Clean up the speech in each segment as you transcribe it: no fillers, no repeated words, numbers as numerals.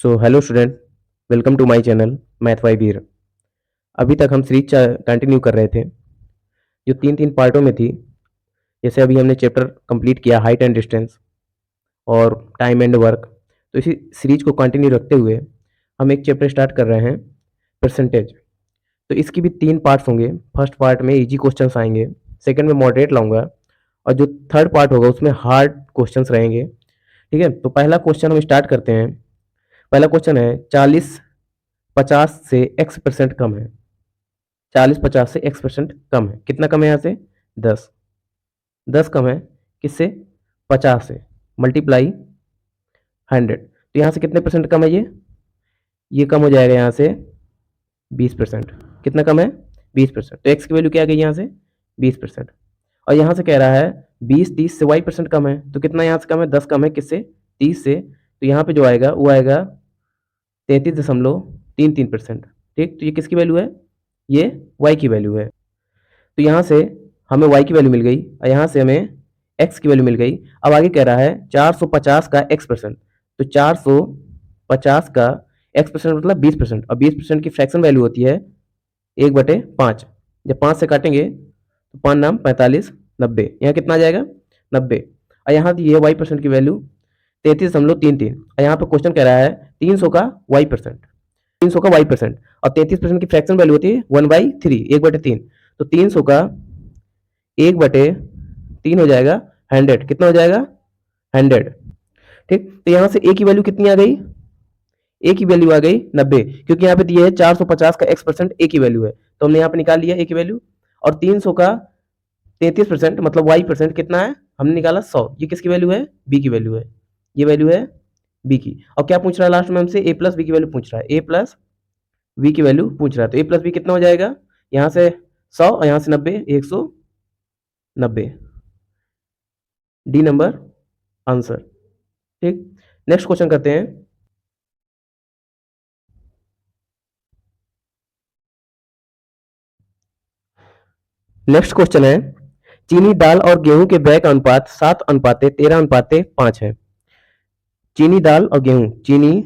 So hello student, welcome to my channel math by Veer. अभी तक हम सीरीज कंटिन्यू कर रहे थे जो तीन तीन पार्टों में थी। जैसे अभी हमने चैप्टर कंप्लीट किया हाइट एंड डिस्टेंस और टाइम एंड वर्क। तो इसी सीरीज को कंटिन्यू रखते हुए हम एक चैप्टर स्टार्ट कर रहे हैं, परसेंटेज। तो इसकी भी तीन पार्ट्स होंगे। फर्स्ट पार्ट में इजी क्वेश्चंस आएंगे, सेकंड में मॉडरेट लाऊंगा और जो थर्ड पार्ट होगा उसमें हार्ड क्वेश्चंस रहेंगे। ठीक है, तो पहला क्वेश्चन हम स्टार्ट करते हैं। पहला क्वेश्चन है 40 50 से x% कम है। 40 50 से x% कम है। कितना कम है यहाँ से? 10। 10 कम है किससे? 50 से। मल्टीप्लाई 100। तो यहाँ से कितने परसेंट कम है? ये कम हो जाएगा यहाँ से 20%। कितना कम है? 20%। तो x की वैल्यू क्या आ गई यहाँ से? 20%। और यहाँ से कह रहा है 20 30 से y% कम है। तो कितना यहाँ से कम है? 10 कम है किससे? 30 से। तो यहाँ पे जो आएगा वो आएगा 33.33%। ठीक, तो ये किसकी वैल्यू है? ये y की वैल्यू है। तो यहाँ से हमें y की वैल्यू मिल गई और यहाँ से हमें x की वैल्यू मिल गई। अब आगे कह रहा है 450 का x%। तो 450 का x% मतलब 20%। और 20% की फ्रैक्शन वैल्यू होती है 1/5। जब 5 से काटेंगे तो 5 नाम 45 90। यहाँ कितना आ जाएगा? 90। और यहाँ दी है y% की वैल्यू 33.33। और यहाँ पे क्वेश्चन कह रहा है 300 का y%। 300 का y% और 33% की फ्रैक्शन वैल्यू होती है 1/3, 1/3। तो 300 का 1/3 हो जाएगा 100। कितना हो जाएगा? 100। ठीक, तो यहाँ से a की वैल्यू कितनी आ गई? a की वैल्यू आ गई 90, क्योंकि यहाँ पे दिए है 450 का x% a की वैल्यू है, तो हमने यहाँ पे निकाल लिया a की वैल्यू। और 300 का 33% मतलब y% कितना है? हमने निकाला 100। ये किसकी वैल्यू है? b की वैल्यू है। ये वैल्यू है b की। और क्या पूछ रहा है लास्ट में हमसे? a प्लस बी की वैल्यू पूछ रहा है। a प्लस v की वैल्यू पूछ रहा है। तो a प्लस बी कितना हो जाएगा? यहाँ से 100 और यहाँ से 90, 190। D number answer. ठीक, नेक्स्ट क्वेश्चन करते हैं। नेक्स्ट क्वेश्चन है चीनी दाल और गेहूं के व्यय का अनुपात 7:13:5 है। चीनी दाल और गेहूं, चीनी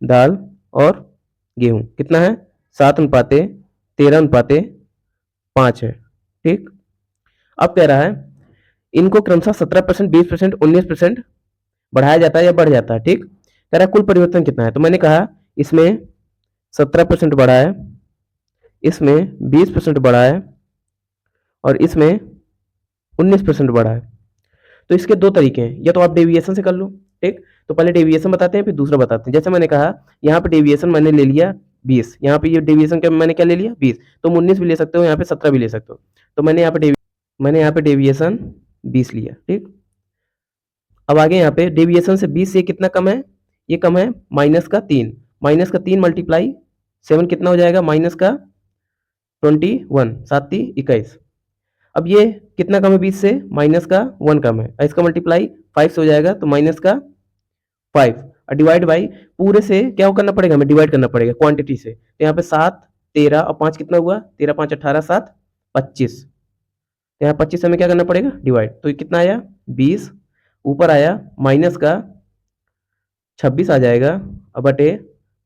दाल और गेहूं कितना है? 7:13:5 है। ठीक, अब कह रहा है इनको क्रमशः 17%, 20%, 19% बढ़ाया जाता है या बढ़ जाता है। ठीक, कह रहा है कुल परिवर्तन कितना है? तो मैंने कहा इसमें 17% बढ़ा है, इसमें 20% बढ़ा है और इसमें 19% बढ़ा है। तो इसके दो तरीके हैं, या तो आप डेविएशन से कर लो। ठीक, तो पहले डेविएशन बताते हैं फिर दूसरा बताते हैं। जैसे मैंने कहा यहाँ पे डेविएशन मैंने ले लिया 20, यहाँ पे ये डेविएशन क्या मैंने क्या ले लिया? 20। तुम 19 भी ले सकते हो, यहाँ पे 17 भी ले सकते हो। तो मैंने यहाँ पे डेविएशन 20 लिया। ठीक, अब आगे यहाँ पे डेविएशन से 20 से कितना कम है? ये कम है -3। -3 मल्टीप्लाई 7 कितना हो जाएगा? -21, 7×3 = 21। अब ये कितना कम है 20 से? -1 कम है। इसका मल्टीप्लाई 5 से हो जाएगा, तो -5 और डिवाइड बाई पूरे से क्या करना पड़ेगा? हमें डिवाइड करना पड़ेगा क्वांटिटी से। तो यहाँ पे 7 13 और 5 कितना हुआ? 13 5 18 7 25। तो यहाँ 25 से हमें क्या करना पड़ेगा? डिवाइड। तो ये कितना आया? 20। ऊपर आया -26 आ जाएगा और बटे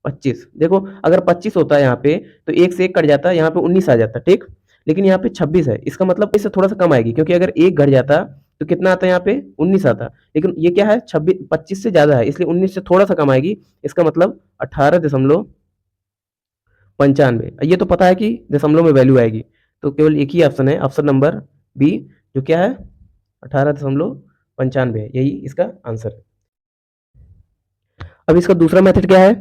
25। देखो अगर 25 होता है यहाँ पे तो 1 से 1 कट जाता है, यहाँ पे 19 आ जाता। ठीक, लेकिन यहाँ पे 26 है, इसका मतलब इससे थोड़ा सा कम आएगी, क्योंकि अगर 1 घट जाता तो कितना आता है? यहाँ पे 19 आता। लेकिन ये क्या है? 25 से ज्यादा है, इसलिए 19 से थोड़ा सा कम आएगी। इसका मतलब 18.95। ये तो पता है कि दशमलव में वैल्यू आएगी, तो केवल एक ही ऑप्शन है, ऑप्शन नंबर बी, जो क्या है 18.95 यही इसका आंसर है। अब इसका दूसरा मेथड क्या है?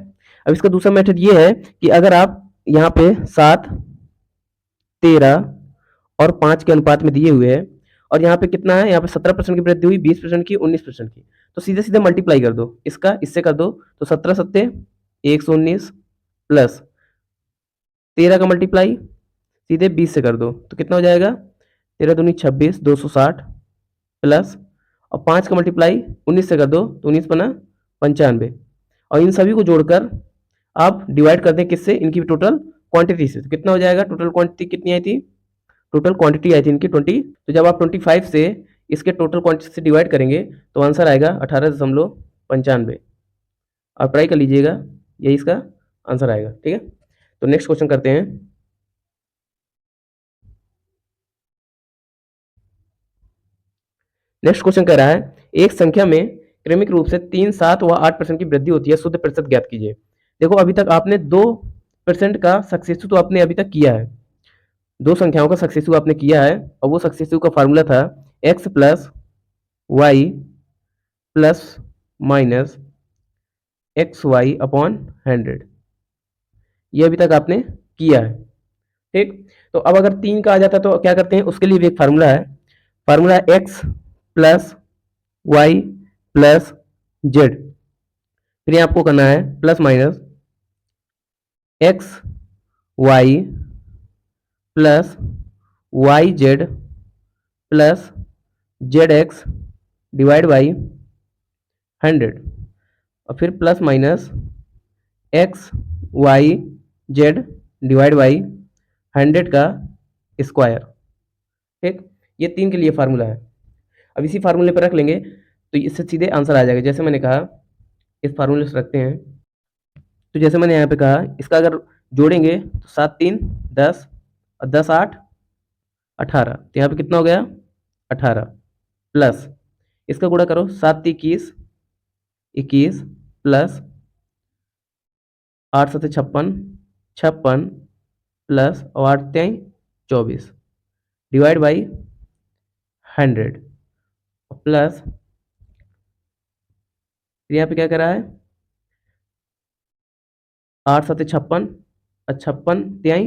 अब इसका दूसरा मेथड ये है कि अगर आप यहाँ पे 7 13 और 5 के अनुपात में दिए हुए हैं और यहाँ पे कितना है? यहाँ पे 17% की वृद्धि हुई, 20% की, 19% की। तो सीधे सीधे मल्टीप्लाई कर दो, इसका इससे कर दो। तो 17 सत्ते 119 प्लस 13 का मल्टीप्लाई सीधे 20 से कर दो, तो कितना हो जाएगा? 13 दूनी 26, 260 प्लस और 5 का मल्टीप्लाई 19 से कर दो, तो 19 बना 95। और इन सभी को जोड़कर आप डिवाइड कर दें किससे? इनकी टोटल क्वांटिटी से। तो कितना हो जाएगा? टोटल क्वांटिटी कितनी आई थी? टोटल क्वांटिटी आई थी इनकी 20। तो जब आप 25 से इसके टोटल क्वांटिटी से डिवाइड करेंगे तो आंसर आएगा 18.95। आप ट्राई कर लीजिएगा। यही इसका आंसर आएगा। ठीक है, तो नेक्स्ट क्वेश्चन करते हैं। नेक्स्ट क्वेश्चन कह रहा है एक संख्या में क्रमिक रूप से 3, 7 व 8% की वृद्धि होती है, शुद्ध प्रतिशत ज्ञात कीजिए। देखो अभी तक आपने 2% का सक्सेसिव तो आपने अभी तक किया है, दो संख्याओं का सक्सेसिव आपने किया है, और वो सक्सेसिव का फार्मूला था x plus Y plus minus X Y upon 100। ये अभी तक आपने किया है। ठीक, तो अब अगर 3 का आ जाता तो क्या करते हैं, उसके लिए भी एक फार्मूला है, formula x plus Y plus Z. फिर आपको करना है plus minus X Y plus Y Z plus Z X divide by 100, और फिर plus minus X Y Z divide by 100 का स्क्वायर। ठीक, ये 3 के लिए फार्मूला है। अब इसी फार्मूले पर रख लेंगे तो इससे सीधे आंसर आ जाएगा। जैसे मैंने कहा इस फार्मूले से रखते हैं, तो जैसे मैंने यहाँ पे कहा इसका अगर जोड़ेंगे तो 7 3 10 और 10 8 18, तो यहाँ पे कितना हो गया 18, प्लस इसका गुणा करो 7 21 21 प्लस 8 7 56 56 प्लस और 8 3 24 डिवाइड बाई 100 प्लस यहाँ पे क्या कर रहा है 8 7 56 और 56 त्याई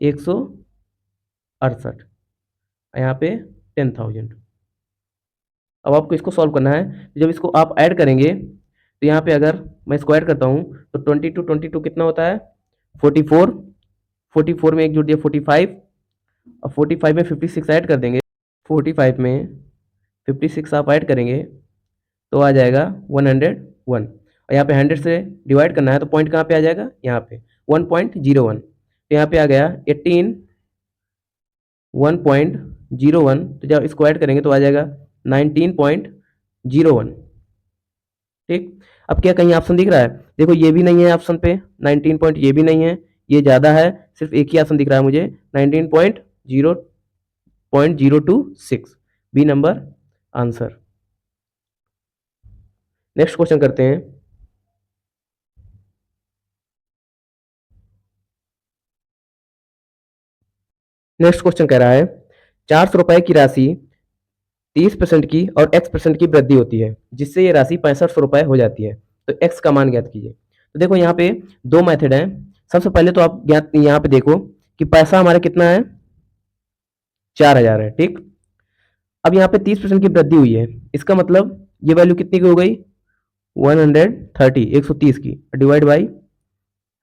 168, यहाँ पे 10,000। अब आपको इसको सॉल्व करना है, तो जब इसको आप ऐड करेंगे तो यहाँ पे अगर मैं इसको ऐड करता हूँ तो 22 22 कितना होता है 44, 44 में एक जुड़ दिया 45, और 45 में 56 ऐड कर देंगे, 45 में 56 आप ऐड करेंगे तो आ जाएगा 101, और यहाँ पे 100 से डिवाइड करना है तो पॉइंट कहाँ पे आ जाएगा यहाँ पे 1.01, तो यहाँ पे आ गया 18 1.01, तो जब इसको ऐड करेंगे तो आ जाएगा 19.01। ठीक, अब क्या कहीं ऑप्शन दिख रहा है, देखो ये भी नहीं है ऑप्शन पे 19 पॉइंट, ये भी नहीं है, ये ज़्यादा है, सिर्फ एक ही ऑप्शन दिख रहा है मुझे 19.0.026, B number answer. Next question करते हैं। नेक्स्ट क्वेश्चन कह रहा है 400 रुपए की राशि 30% की और x% की वृद्धि होती है, जिससे ये राशि 6500 रुपए हो जाती है, तो x का मान ज्ञात कीजिए। तो देखो यहाँ पे दो मेथड हैं। सबसे पहले तो आप ज्ञात यहाँ पे देखो कि पैसा हमारा कितना है 4000 है। ठीक, अब यहाँ पे 30% की वृद्धि हुई है, इसका मतलब ये वैल्यू कितनी की हो गई 130 130 की डिवाइड बाई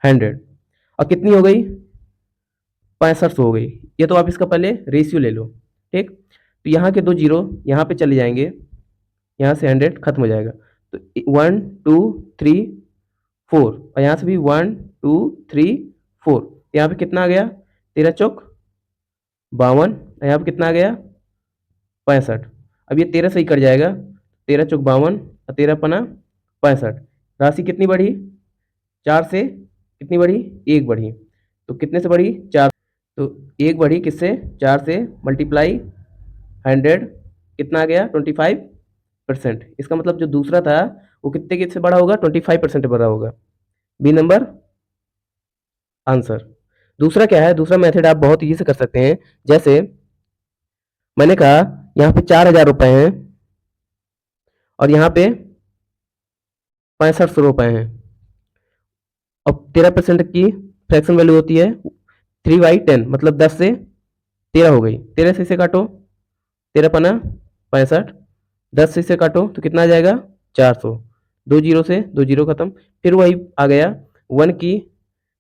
100, और कितनी हो गई 6500 हो गई। ये तो आप इसका पहले रेशियो ले लो। ठीक, तो यहाँ के दो जीरो यहाँ पे चले जाएंगे, यहाँ से 100 खत्म हो जाएगा, तो 1 2 3 4, और यहाँ से भी 1 2 3 4, यहाँ पे कितना आ गया 13 चौक 52, यहाँ पे कितना आ गया 65। अब ये 13 से ही कट जाएगा, 13 चौक 52 और 13 पना 65, राशि कितनी बढ़ी 4 से कितनी बढ़ी 1 बढ़ी, तो कितने से बढ़ी 4, तो 1 बढ़ी किससे 4 से, मल्टीप्लाई 100 कितना आ गया 25%। इसका मतलब जो दूसरा था वो कितने के से बड़ा होगा 25% बड़ा होगा, बी नंबर आंसर। दूसरा क्या है, दूसरा मेथड आप बहुत ईजी से कर सकते हैं। जैसे मैंने कहा यहाँ पे 4000 रुपए हैं और यहाँ पे 6500 रुपए हैं, और 13% की फ्रैक्शन वैल्यू होती है 3/10, मतलब 10 से 13 हो गई, 13 से इसे काटो 13 पना 65, 10 से इसे काटो तो कितना आ जाएगा 400, दो जीरो से दो जीरो खत्म, फिर वही आ गया 1 की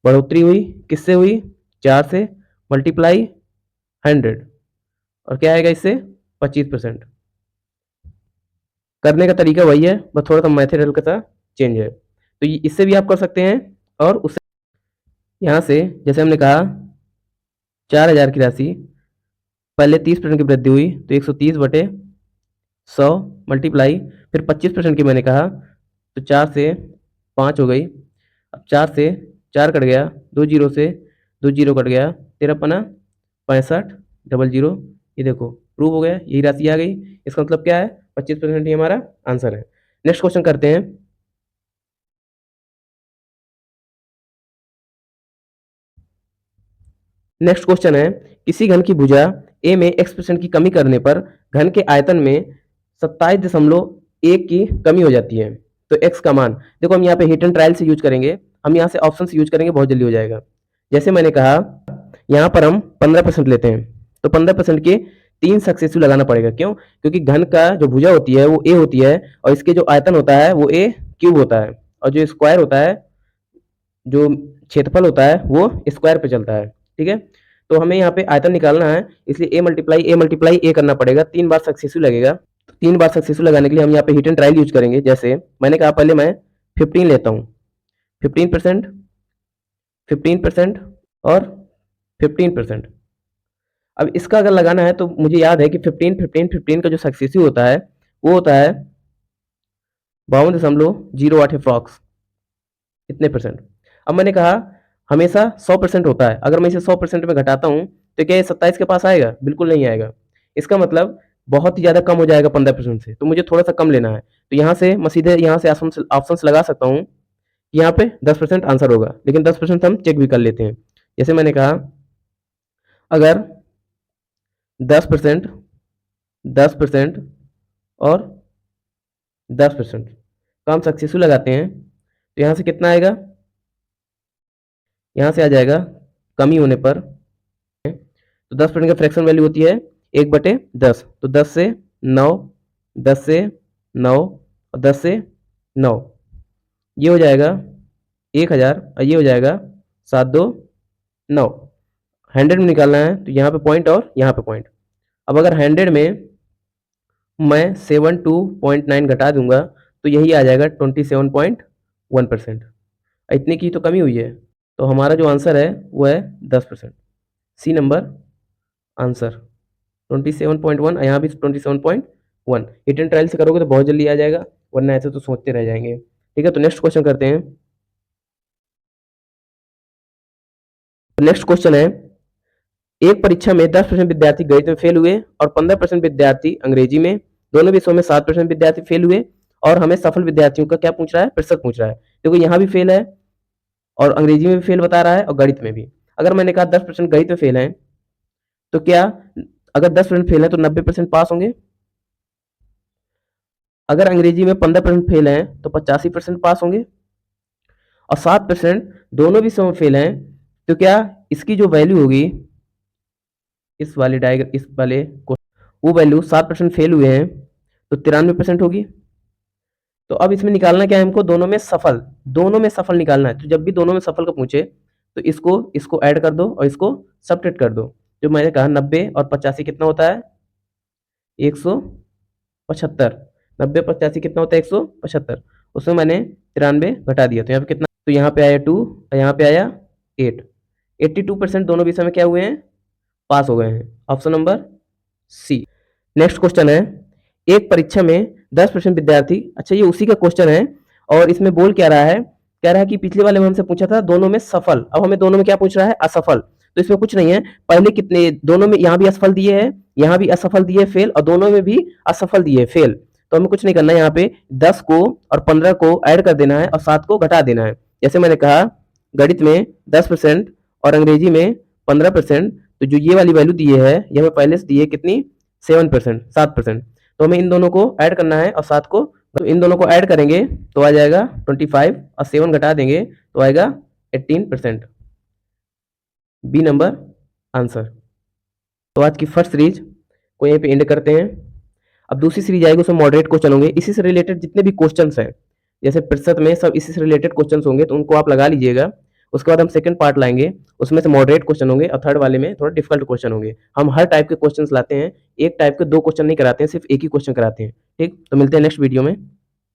बढ़ोतरी हुई किससे हुई 4 से, मल्टीप्लाई 100, और क्या आएगा इससे 25%। करने का तरीका वही है, बस थोड़ा सा मैथड हल्का सा चेंज है, तो इससे भी आप कर सकते हैं, और उससे यहाँ से जैसे हमने कहा 4000 की राशि पहले 30% की वृद्धि हुई तो 130/100 मल्टीप्लाई, फिर 25% की मैंने कहा तो 4 से 5 हो गई, अब 4 से 4 कट गया, 2 जीरो से 2 जीरो कट गया, 13 65 00। ये देखो प्रूव हो गया, यही राशि आ गई। इसका मतलब क्या है, 25% ही हमारा आंसर है। नेक्स्ट क्वेश्चन करते हैं। नेक्स्ट क्वेश्चन है, किसी घन की भुजा ए में x% की कमी करने पर घन के आयतन में 27.1 की कमी हो जाती है। तो x का मान देखो, हम यहाँ पे हिट एंड ट्रायल से यूज करेंगे, हम यहाँ से ऑप्शन यूज करेंगे, बहुत जल्दी हो जाएगा। जैसे मैंने कहा यहाँ पर हम 15% लेते हैं, तो 15% के 3 सक्सेसिव लगाना पड़ेगा। क्यों? क्योंकि घन का जो भुजा होती है वो ए होती है, और इसके जो आयतन होता है वो ए क्यूब होता है, और जो स्क्वायर होता है, जो क्षेत्रफल होता है वो स्क्वायर पे चलता है। ठीक है, तो हमें यहाँ पे आयतन निकालना है, इसलिए ए मल्टीप्लाई ए करना पड़ेगा, 3 बार सक्सेसिव लगेगा। तो 3 बार सक्सेसिव लगाने के लिए हम यहाँ पे हिट एंड ट्रायल यूज करेंगे। जैसे मैंने कहा पहले मैं 15 लेता हूँ, 15%, 15% और 15%। अब इसका अगर लगाना है तो मुझे याद है कि 15 15 15 का जो सक्सेसिव होता है वो होता है 52.08 अप्रॉक्स, इतने परसेंट। अब मैंने कहा हमेशा 100% होता है, अगर मैं इसे 100% में घटाता हूँ तो क्या ये 27 के पास आएगा? बिल्कुल नहीं आएगा। इसका मतलब बहुत ही ज़्यादा कम हो जाएगा 15% से, तो मुझे थोड़ा सा कम लेना है। तो यहाँ से मैं सीधे यहाँ से ऑप्शन लगा सकता हूँ, यहाँ पे 10% आंसर होगा, लेकिन 10% हम चेक भी कर लेते हैं। जैसे मैंने कहा अगर 10%, 10% और 10% का हम सक्सेसफुल लगाते हैं, तो यहाँ से कितना आएगा? यहाँ से आ जाएगा कमी होने पर, तो 10% का फ्रैक्शन वैल्यू होती है 1/10, तो 10 से 9, 10 से 9 और 10 से 9, ये हो जाएगा 1000 और ये हो जाएगा 729। 100 में निकालना है तो यहाँ पे पॉइंट और यहाँ पे पॉइंट। अब अगर 100 में मैं 72.9 घटा दूंगा तो यही आ जाएगा 27.1%। इतने की तो कमी हुई है, तो हमारा जो आंसर है वो है 10%। सी नंबर आंसर 27.1, यहाँ भी 27.1। हिट एंड ट्रायल से करोगे तो बहुत जल्दी आ जाएगा, वरना ऐसे तो सोचते रह जाएंगे। ठीक है, तो नेक्स्ट क्वेश्चन करते हैं। नेक्स्ट क्वेश्चन है, एक परीक्षा में 10% विद्यार्थी गणित में फेल हुए और 15% विद्यार्थी अंग्रेजी में, दोनों विषयों में 7% विद्यार्थी फेल हुए, और हमें सफल विद्यार्थियों का क्या पूछ रहा है? प्रतिशत पूछ रहा है। देखो यहाँ भी फेल है और अंग्रेजी में भी फेल बता रहा है और गणित में भी। अगर मैंने कहा 10% गणित में फेल है, तो क्या अगर 10% फेल है तो 90% पास होंगे? अगर अंग्रेजी में 15% फेल है तो 85% पास होंगे? और 7% दोनों विषयों में फेल हैं, तो क्या इसकी जो वैल्यू होगी, इस वाले को वो वैल्यू 7% फेल हुए हैं तो 93% होगी। तो अब इसमें निकालना क्या है हमको? दोनों में सफल निकालना है। तो जब भी दोनों में सफल का पूछे तो इसको ऐड कर दो और इसको सब्ट्रैक्ट कर दो। जो मैंने कहा 90 और 85 कितना होता है? 175। 90 85 कितना होता है? 175। उसमें मैंने 93 घटा दिया, तो यहाँ पे कितना? तो यहाँ पे आया 2 और यहाँ पे आया 8। 82% दोनों विषय में क्या हुए हैं? पास हो गए हैं। Option number C. Next question है, एक परीक्षा में 10% विद्यार्थी, अच्छा ये उसी का क्वेश्चन है और इसमें बोल क्या रहा है? कह रहा है कि पिछले वाले में हमसे पूछा था दोनों में सफल, अब हमें दोनों में क्या पूछ रहा है? असफल। तो इसमें कुछ नहीं है, पहले कितने दोनों में, यहाँ भी असफल दिए हैं, यहाँ भी असफल दिए फेल, और दोनों में भी असफल दिए फेल। तो हमें कुछ नहीं करना है, यहाँ पे 10 को और 15 को ऐड कर देना है और 7 को घटा देना है। जैसे मैंने कहा गणित में 10% और अंग्रेजी में 15%, तो जो ये वाली वैल्यू दी है ये हमें पहले से दी है कितनी? 7%। तो हमें इन दोनों को ऐड करना है और 7 को, तो इन दोनों को ऐड करेंगे तो आ जाएगा 25 और 7 घटा देंगे तो आएगा 18%। B number answer. तो आज की फर्स्ट सीरीज को यहीं पे एंड करते हैं। अब दूसरी सीरीज आएगी, उसमें मॉडरेट क्वेश्चन होंगे, इसी से रिलेटेड जितने भी क्वेश्चंस हैं, जैसे प्रतिशत में सब इसी से रिलेटेड क्वेश्चंस होंगे, तो उनको आप लगा लीजिएगा। उसके बाद हम सेकंड पार्ट लाएंगे, उसमें से मॉडरेट क्वेश्चन होंगे और थर्ड वाले में थोड़ा डिफिकल्ट क्वेश्चन होंगे। हम हर टाइप के क्वेश्चंस लाते हैं, एक टाइप के 2 क्वेश्चन नहीं कराते हैं, सिर्फ एक ही क्वेश्चन कराते हैं। ठीक, तो मिलते हैं नेक्स्ट वीडियो में।